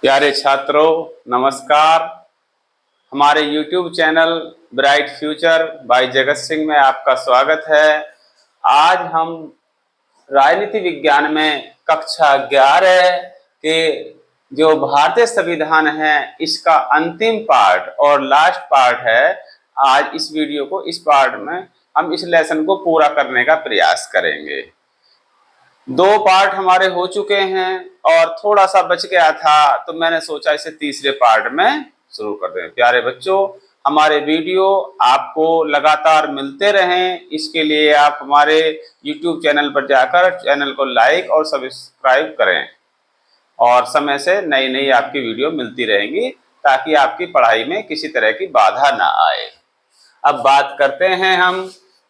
प्यारे छात्रों, नमस्कार। हमारे YouTube channel bright future by Jagat Singh में आपका स्वागत है। आज हम राजनीति विज्ञान में कक्षा 11 के जो भारतीय संविधान है इसका अंतिम पार्ट और लास्ट पार्ट है। आज इस वीडियो को इस पार्ट में हम इस लेसन को पूरा करने का प्रयास करेंगे। 2 पार्ट हमारे हो चुके हैं और थोड़ा सा बच गया था, तो मैंने सोचा इसे तीसरे पार्ट में शुरू कर दें। प्यारे बच्चों, हमारे वीडियो आपको लगातार मिलते रहें, इसके लिए आप हमारे YouTube चैनल पर जाकर चैनल को लाइक और सब्सक्राइब करें और समय से नई नई आपकी वीडियो मिलती रहेंगी ताकि आपकी पढ़ाई में किसी तरह की बाधा ना आए। अब बात करते हैं हम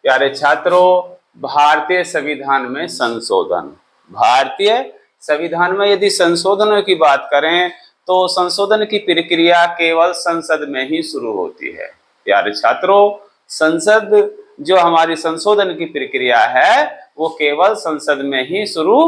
प्यारे छात्रों, भारतीय संविधान में संशोधन। भारतीय संविधान में यदि संशोधनों की बात करें तो संशोधन की प्रक्रिया केवल संसद में ही शुरू होती है। प्यारे छात्रों, संसद जो हमारी संशोधन की प्रक्रिया है वो केवल संसद में ही शुरू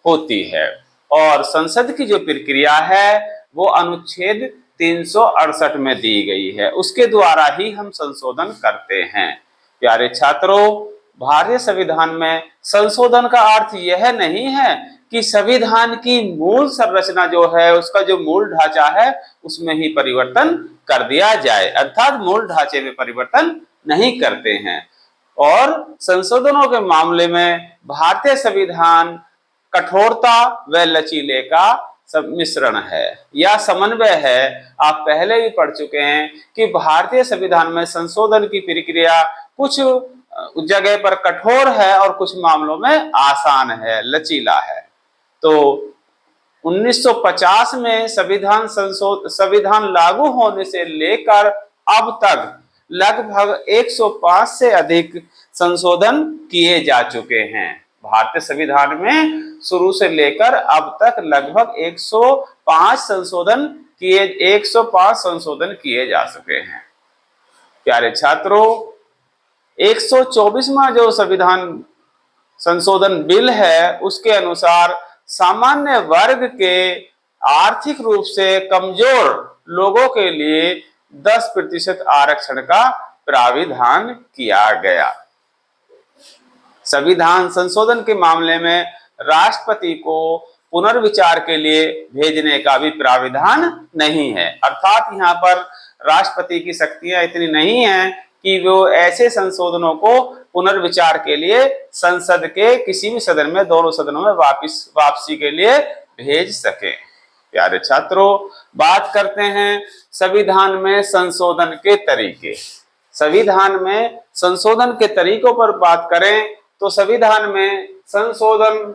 होती है और संसद की जो प्रक्रिया है वो अनुच्छेद 368 में दी गई है, उसके द्वारा ही हम संशोधन करते हैं। प्यारे छात्रों, भारतीय संविधान में संशोधन का अर्थ यह नहीं है कि संविधान की मूल संरचना जो है, उसका जो मूल ढांचा है उसमें ही परिवर्तन कर दिया जाए, अर्थात मूल ढांचे में परिवर्तन नहीं करते हैं। और संशोधनों के मामले में भारतीय संविधान कठोरता व लचीले का सब मिश्रण है या समन्वय है। आप पहले भी पढ़ चुके हैं कि भारतीय संविधान में संशोधन की प्रक्रिया कुछ जगह पर कठोर है और कुछ मामलों में आसान है, लचीला है। तो 1950 में संविधान लागू होने से लेकर अब तक लगभग 105 से अधिक संशोधन किए जा चुके हैं। भारतीय संविधान में शुरू से लेकर अब तक लगभग 105 संशोधन किए जा चुके हैं। प्यारे छात्रों, 124वां जो संविधान संशोधन बिल है उसके अनुसार सामान्य वर्ग के आर्थिक रूप से कमजोर लोगों के लिए 10% आरक्षण का प्राविधान किया गया। संविधान संशोधन के मामले में राष्ट्रपति को पुनर्विचार के लिए भेजने का भी प्राविधान नहीं है, अर्थात यहाँ पर राष्ट्रपति की शक्तियां इतनी नहीं हैं कि वो ऐसे संशोधनों को पुनर्विचार के लिए संसद के किसी भी सदन में, दोनों सदनों में वापसी के लिए भेज सके। प्यारे छात्रों, बात करते हैं संविधान में संशोधन के तरीके। संविधान में संशोधन के तरीकों पर बात करें तो संविधान में संशोधन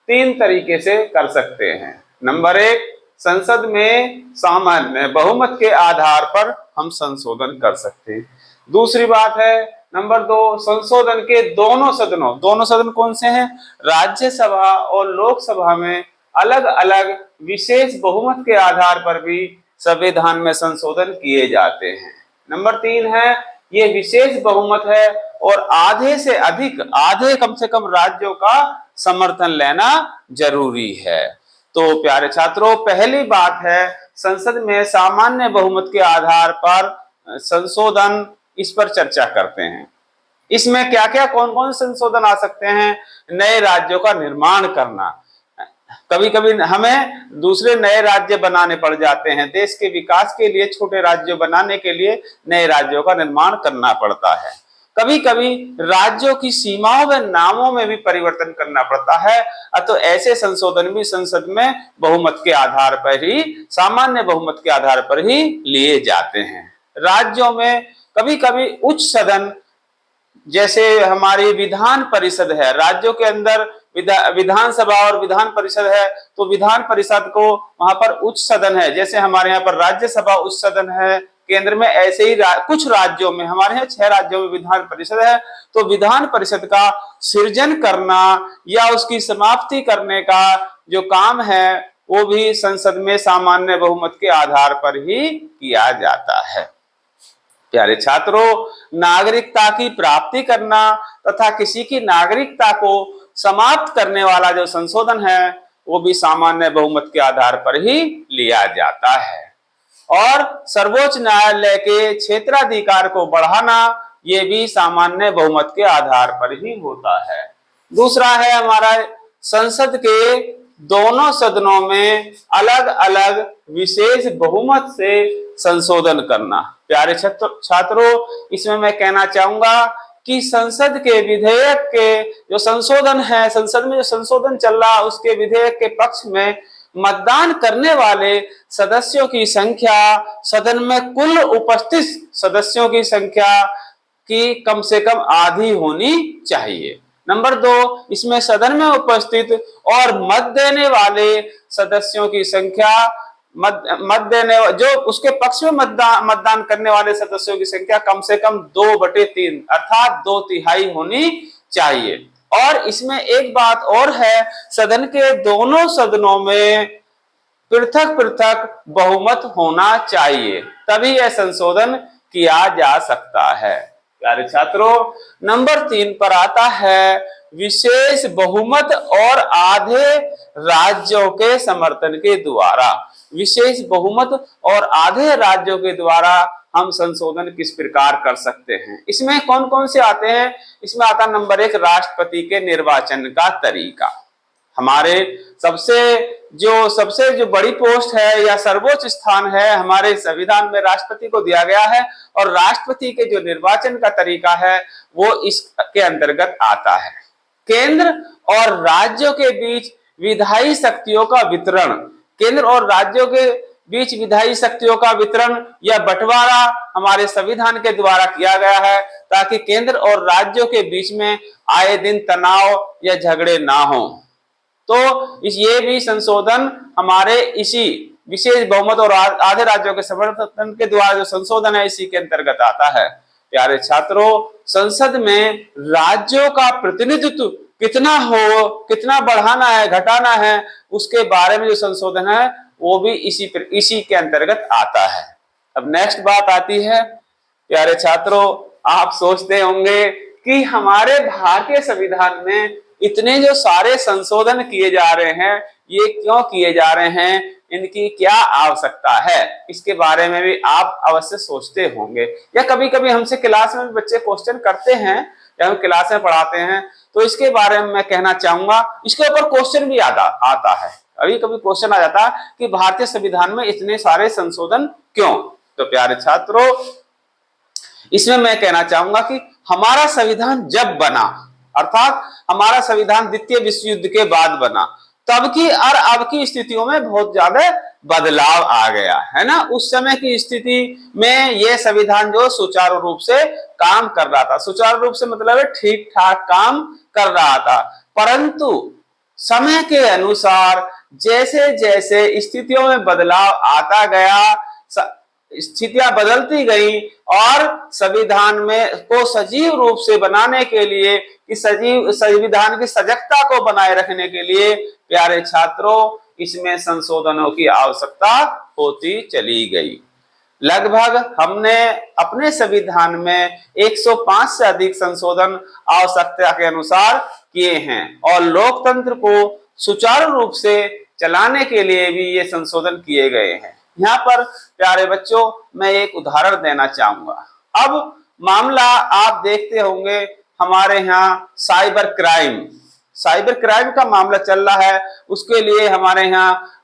3 तरीके से कर सकते हैं। नंबर 1, संसद में सामान्य बहुमत के आधार पर हम संशोधन कर सकते हैं। दूसरी बात है नंबर 2, संशोधन के दोनों सदन कौन से हैं? राज्यसभा और लोकसभा में अलग अलग विशेष बहुमत के आधार पर भी संविधान में संशोधन किए जाते हैं। नंबर 3 है, ये विशेष बहुमत है और आधे कम से कम राज्यों का समर्थन लेना जरूरी है। तो प्यारे छात्रों, पहली बात है संसद में सामान्य बहुमत के आधार पर संशोधन, इस पर चर्चा करते हैं। इसमें क्या क्या कौन कौन संशोधन आ सकते हैं? नए राज्यों का निर्माण करना, कभी कभी हमें दूसरे नए राज्य बनाने पड़ जाते हैं। देश के विकास के लिए छोटे राज्य बनाने के लिए नए राज्यों का निर्माण करना पड़ता है। कभी कभी राज्यों की सीमाओं व नामों में भी परिवर्तन करना पड़ता है। तो ऐसे संशोधन भी संसद में बहुमत के आधार पर ही, सामान्य बहुमत के आधार पर ही लिए जाते हैं। राज्यों में कभी कभी उच्च सदन, जैसे हमारी विधान परिषद है, राज्यों के अंदर विधानसभा और विधान परिषद है, तो विधान परिषद को वहां पर उच्च सदन है। जैसे हमारे यहाँ पर राज्यसभा उच्च सदन है केंद्र में, ऐसे ही कुछ राज्यों में, हमारे यहाँ 6 राज्यों में विधान परिषद है। तो विधान परिषद का सृजन करना या उसकी समाप्ति करने का जो काम है वो भी संसद में सामान्य बहुमत के आधार पर ही किया जाता है। प्यारे छात्रों, नागरिकता की प्राप्ति करना तथा किसी की नागरिकता को समाप्त करने वाला जो संशोधन है वो भी सामान्य बहुमत के आधार पर ही लिया जाता है। और सर्वोच्च न्यायालय के क्षेत्राधिकार को बढ़ाना ये भी सामान्य बहुमत के आधार पर ही होता है। दूसरा है हमारा संसद के दोनों सदनों में अलग अलग विशेष बहुमत से संशोधन करना। प्यारे छात्रों, इसमें मैं कहना चाहूंगा कि संसद के विधेयक के जो संशोधन है, संसद में जो संशोधन चल रहा है उसके विधेयक के पक्ष में मतदान करने वाले सदस्यों की संख्या सदन में कुल उपस्थित सदस्यों की संख्या की कम से कम आधी होनी चाहिए। नंबर 2, इसमें सदन में उपस्थित और मत देने वाले सदस्यों की संख्या मत देने जो उसके पक्ष में मतदान करने वाले सदस्यों की संख्या कम से कम 2/3 अर्थात 2/3 होनी चाहिए। और इसमें एक बात और है, सदन के दोनों सदनों में पृथक पृथक बहुमत होना चाहिए, तभी यह संशोधन किया जा सकता है। प्यारे छात्रों, नंबर 3 पर आता है विशेष बहुमत और आधे राज्यों के समर्थन के द्वारा। विशेष बहुमत और आधे राज्यों के द्वारा हम संशोधन किस प्रकार कर सकते हैं। इसमें कौन कौन से आते हैं? इसमें आता नंबर 1 राष्ट्रपति के निर्वाचन का तरीका। हमारे सबसे जो बड़ी पोस्ट है या सर्वोच्च स्थान है हमारे संविधान में राष्ट्रपति को दिया गया है, और राष्ट्रपति के जो निर्वाचन का तरीका है वो इसके अंतर्गत आता है। केंद्र और राज्यों के बीच विधायी शक्तियों का वितरण, केंद्र और राज्यों के बीच विधायी शक्तियों का वितरण या बंटवारा हमारे संविधान के द्वारा किया गया है, ताकि केंद्र और राज्यों के बीच में आए दिन तनाव या झगड़े ना हो। तो ये भी संशोधन हमारे इसी विशेष बहुमत और आधे राज्यों के समर्थन के द्वारा जो संशोधन है इसी के अंतर्गत आता है। प्यारे छात्रों, संसद में राज्यों का प्रतिनिधित्व कितना हो, कितना बढ़ाना है, घटाना है, उसके बारे में जो संशोधन है वो भी इसी के अंतर्गत आता है। अब नेक्स्ट बात आती है, प्यारे छात्रों, आप सोचते होंगे कि हमारे भारतीय संविधान में इतने जो सारे संशोधन किए जा रहे हैं ये क्यों किए जा रहे हैं, इनकी क्या आवश्यकता है, इसके बारे में भी आप अवश्य सोचते होंगे। या कभी कभी हमसे क्लास में भी बच्चे क्वेश्चन करते हैं या हम क्लास में पढ़ाते हैं, तो इसके बारे में मैं कहना चाहूंगा, इसके ऊपर क्वेश्चन भी आता है। कभी कभी क्वेश्चन आ जाता है कि भारतीय संविधान में इतने सारे संशोधन क्यों। तो प्यारे छात्रों, इसमें मैं कहना चाहूंगा कि हमारा संविधान जब बना, अर्थात हमारा संविधान द्वितीय विश्व युद्ध के बाद बना, तब की और अब की स्थितियों में बहुत ज्यादा बदलाव आ गया है ना। उस समय की स्थिति में यह संविधान जो सुचारू रूप से काम कर रहा था, सुचारू रूप से मतलब है ठीक ठाक काम कर रहा था, परंतु समय के अनुसार जैसे जैसे स्थितियों में बदलाव आता गया, स्थितियां बदलती गई और संविधान में को सजीव रूप से बनाने के लिए, कि संविधान की सजगता को बनाए रखने के लिए प्यारे छात्रों इसमें संशोधनों की आवश्यकता होती चली गई। लगभग हमने अपने संविधान में 105 से अधिक संशोधन आवश्यकता के अनुसार किए हैं, और लोकतंत्र को सुचारू रूप से चलाने के लिए भी ये संशोधन किए गए हैं। यहाँ पर प्यारे बच्चों मैं एक उदाहरण देना चाहूंगा। अब मामला आप देखते होंगे हमारे यहाँ साइबर क्राइम का मामला चल रहा है। उसके लिए हमारे यहाँ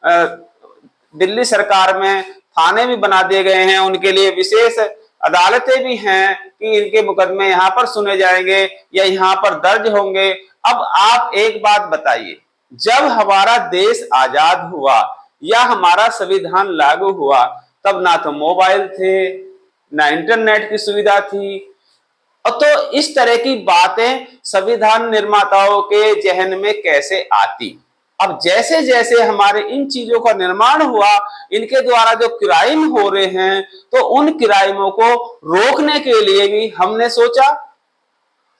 दिल्ली सरकार में थाने भी बना दिए गए हैं, उनके लिए विशेष अदालतें भी हैं कि इनके मुकदमे यहाँ पर सुने जाएंगे या यहाँ पर दर्ज होंगे। अब आप एक बात बताइए, जब हमारा देश आजाद हुआ या हमारा संविधान लागू हुआ तब ना तो मोबाइल थे, ना इंटरनेट की सुविधा थी, तो इस तरह की बातें संविधान निर्माताओं के जहन में कैसे आती। अब जैसे जैसे हमारे इन चीजों का निर्माण हुआ, इनके द्वारा जो क्राइम हो रहे हैं, तो उन क्राइमों को रोकने के लिए भी हमने सोचा,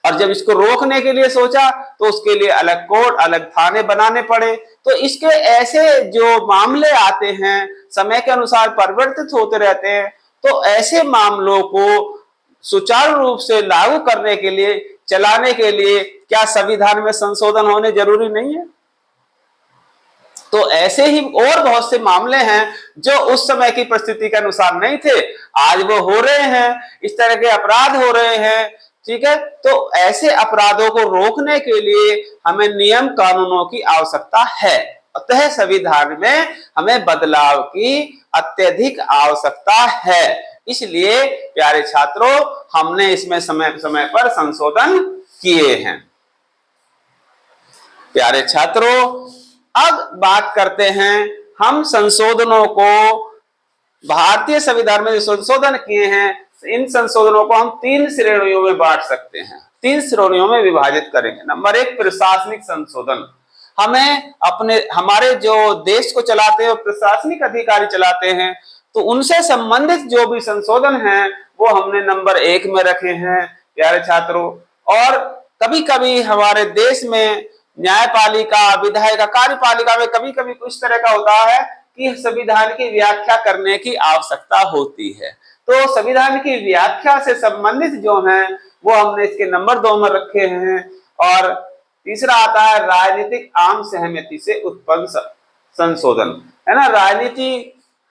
और जब इसको रोकने के लिए सोचा तो उसके लिए अलग कोर्ट, अलग थाने बनाने पड़े। तो इसके ऐसे जो मामले आते हैं समय के अनुसार परिवर्तित होते रहते हैं, तो ऐसे मामलों को सुचारू रूप से लागू करने के लिए, चलाने के लिए क्या संविधान में संशोधन होने जरूरी नहीं है? तो ऐसे ही और बहुत से मामले हैं जो उस समय की परिस्थिति के अनुसार नहीं थे, आज वो हो रहे हैं, इस तरह के अपराध हो रहे हैं। ठीक है, तो ऐसे अपराधों को रोकने के लिए हमें नियम कानूनों की आवश्यकता है। अतः संविधान में हमें बदलाव की अत्यधिक आवश्यकता है। इसलिए प्यारे छात्रों, हमने इसमें समय समय पर संशोधन किए हैं। प्यारे छात्रों, अब बात करते हैं हम संशोधनों को, भारतीय संविधान में जो संशोधन किए हैं, इन संशोधनों को हम 3 श्रेणियों में बांट सकते हैं, 3 श्रेणियों में विभाजित करेंगे। नंबर 1, प्रशासनिक संशोधन। हमें हमारे जो देश को चलाते हैं, प्रशासनिक अधिकारी चलाते हैं, तो उनसे संबंधित जो भी संशोधन हैं वो हमने नंबर 1 में रखे हैं प्यारे छात्रों। और कभी कभी हमारे देश में न्यायपालिका, विधायिका, कार्यपालिका में कभी कभी कुछ तरह का होता है कि संविधान की व्याख्या करने की आवश्यकता होती है, तो संविधान की व्याख्या से संबंधित जो हैं वो हमने इसके नंबर 2 में रखे हैं। और तीसरा आता है राजनीतिक आम सहमति से उत्पन्न संशोधन, है ना।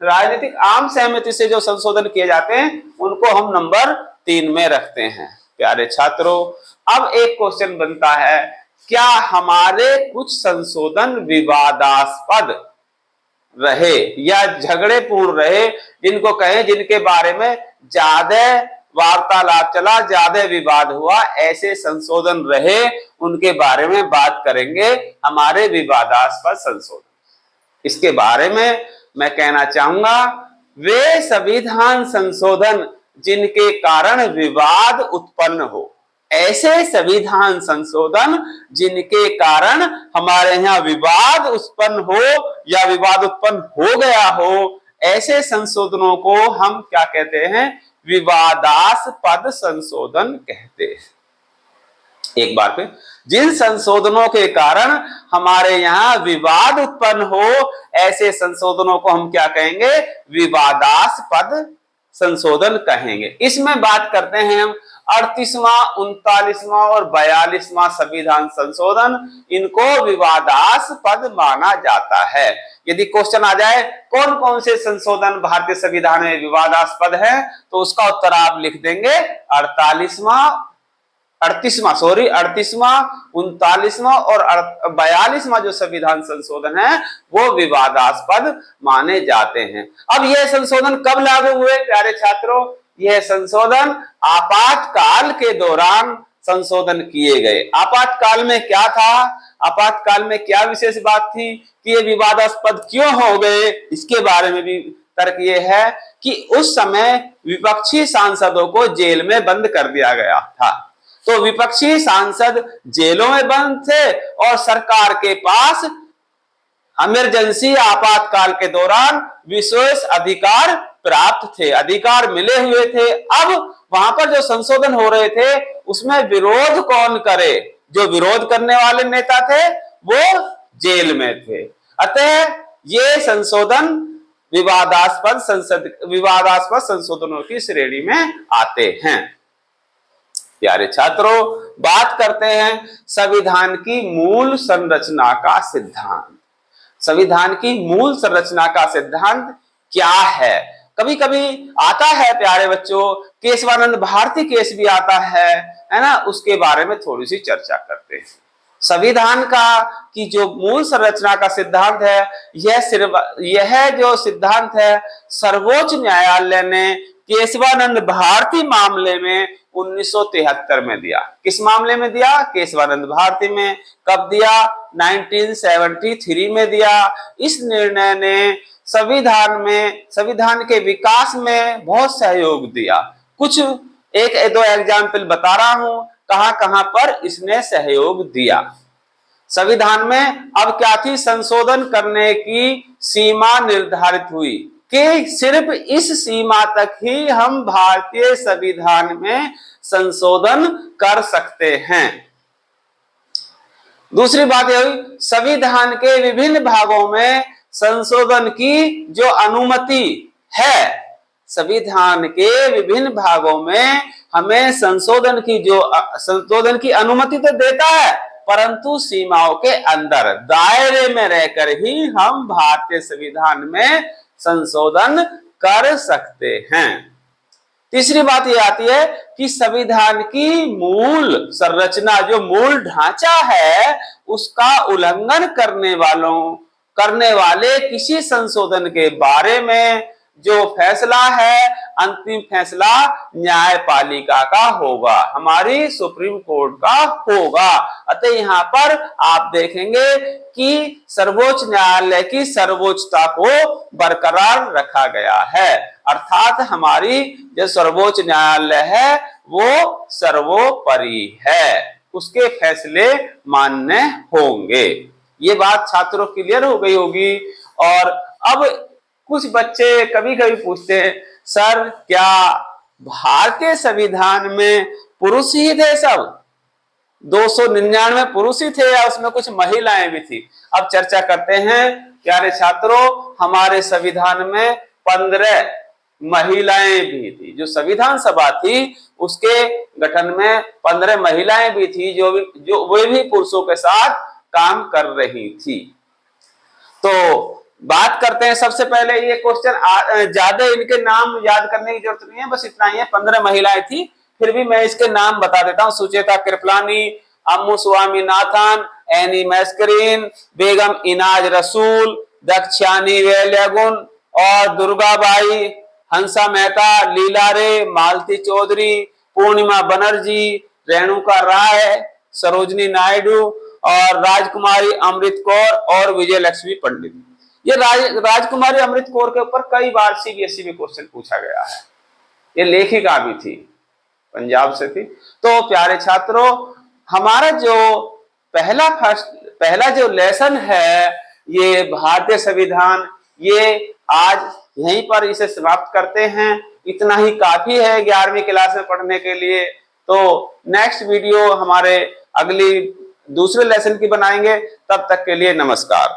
राजनीतिक आम सहमति से जो संशोधन किए जाते हैं उनको हम नंबर 3 में रखते हैं। प्यारे छात्रों, अब एक क्वेश्चन बनता है, क्या हमारे कुछ संशोधन विवादास्पद रहे या झगड़े पूर्ण रहे, जिनको कहें, जिनके बारे में ज्यादा वार्तालाप चला, ज्यादा विवाद हुआ, ऐसे संशोधन रहे, उनके बारे में बात करेंगे, हमारे विवादास्पद संशोधन। इसके बारे में मैं कहना चाहूंगा, वे संविधान संशोधन जिनके कारण विवाद उत्पन्न हो, ऐसे संविधान संशोधन जिनके कारण हमारे यहाँ विवाद उत्पन्न हो या विवाद उत्पन्न हो गया हो, ऐसे संशोधनों को हम क्या कहते हैं? विवादास्पद संशोधन कहते हैं। एक बार फिर, जिन संशोधनों के कारण हमारे यहाँ विवाद उत्पन्न हो, ऐसे संशोधनों को हम क्या कहेंगे? विवादास्पद संशोधन कहेंगे। इसमें बात करते हैं हम 38वां, 39वां और 42वां संविधान संशोधन, इनको विवादास्पद माना जाता है। यदि क्वेश्चन आ जाए कौन कौन से संशोधन भारतीय संविधान में विवादास्पद है, तो उसका उत्तर आप लिख देंगे 38वां, 39वां और 42वां जो संविधान संशोधन है वो विवादास्पद माने जाते हैं। अब यह संशोधन कब लागू हुए प्यारे छात्रों? यह संशोधन आपातकाल के दौरान संशोधन किए गए। आपातकाल में क्या था? आपातकाल में क्या विशेष बात थी कि ये विवादास्पद क्यों हो गए? इसके बारे में भी तर्क ये है कि उस समय विपक्षी सांसदों को जेल में बंद कर दिया गया था। तो विपक्षी सांसद जेलों में बंद थे और सरकार के पास इमरजेंसी आपातकाल के दौरान विशेष अधिकार प्राप्त थे, अधिकार मिले हुए थे। अब वहां पर जो संशोधन हो रहे थे उसमें विरोध कौन करे? जो विरोध करने वाले नेता थे वो जेल में थे। अतः ये संशोधन विवादास्पद संशोधनों की श्रेणी में आते हैं। प्यारे छात्रों, बात करते हैं संविधान की मूल संरचना का सिद्धांत। संविधान की मूल संरचना का सिद्धांत क्या है? कभी कभी आता है प्यारे बच्चों, केशवानंद भारती केस भी आता है ना, उसके बारे में थोड़ी सी चर्चा करते हैं। संविधान की जो मूल संरचना का सिद्धांत है, यह जो सिद्धांत है सर्वोच्च न्यायालय ने केशवानंद भारती मामले में 1973 में दिया। किस मामले में दिया? केशवानंद भारती में। कब दिया? 1973 में दिया। इस निर्णय ने संविधान के विकास में बहुत सहयोग दिया। कुछ 1-2 एग्जाम्पल बता रहा हूं, कहां कहां पर इसने सहयोग दिया। संविधान में अब क्या थी? संशोधन करने की सीमा निर्धारित हुई कि सिर्फ इस सीमा तक ही हम भारतीय संविधान में संशोधन कर सकते हैं। दूसरी बात यह हुई, संविधान के विभिन्न भागों में संशोधन की जो अनुमति है, संविधान के विभिन्न भागों में हमें संशोधन की अनुमति तो देता है, परंतु सीमाओं के अंदर दायरे में रहकर ही हम भारतीय संविधान में संशोधन कर सकते हैं। तीसरी बात यह आती है कि संविधान की मूल संरचना, जो मूल ढांचा है, उसका उल्लंघन करने वाले किसी संशोधन के बारे में जो फैसला है, अंतिम फैसला न्यायपालिका का होगा, हमारी सुप्रीम कोर्ट का होगा। अतः यहाँ पर आप देखेंगे कि सर्वोच्च न्यायालय की सर्वोच्चता को बरकरार रखा गया है, अर्थात हमारी जो सर्वोच्च न्यायालय है वो सर्वोपरि है, उसके फैसले मान्य होंगे। ये बात छात्रों क्लियर हो गई होगी। और अब कुछ बच्चे कभी कभी पूछते हैं, सर क्या भारतीय संविधान में पुरुष ही थे सब? 299 पुरुष ही थे या उसमें कुछ महिलाएं भी थी? अब चर्चा करते हैं प्यारे छात्रों, हमारे संविधान में 15 महिलाएं भी थी। जो संविधान सभा थी उसके गठन में 15 महिलाएं भी थी, जो वे भी पुरुषों के साथ काम कर रही थी। तो बात करते हैं, सबसे पहले ये क्वेश्चन ज्यादा इनके नाम याद करने की जरूरत नहीं है, बस इतना ही है, 15 महिलाएं थी, फिर भी मैं इसके नाम बता देता हूं। सुचेता कृपलानी, अम्मू स्वामीनाथन, एनी मैस्करीन, बेगम इनाज रसूल, दक्षानी वेल्यागुन और दुर्गाबाई, हंसा मेहता, लीला रे, मालती चौधरी, पूर्णिमा बनर्जी, रेणुका राय, सरोजनी नायडू और राजकुमारी अमृत कौर और विजय लक्ष्मी पंडित। ये राजकुमारी अमृत कौर के ऊपर कई बार सीबीएसई में क्वेश्चन पूछा गया है। ये लेखिका भी थी, पंजाब से थी। तो प्यारे छात्रों, हमारा जो पहला जो लेसन है ये भारतीय संविधान, ये आज यहीं पर इसे समाप्त करते हैं। इतना ही काफी है 11वीं क्लास में पढ़ने के लिए। तो नेक्स्ट वीडियो हमारे अगली दूसरे लेसन की बनाएंगे। तब तक के लिए नमस्कार।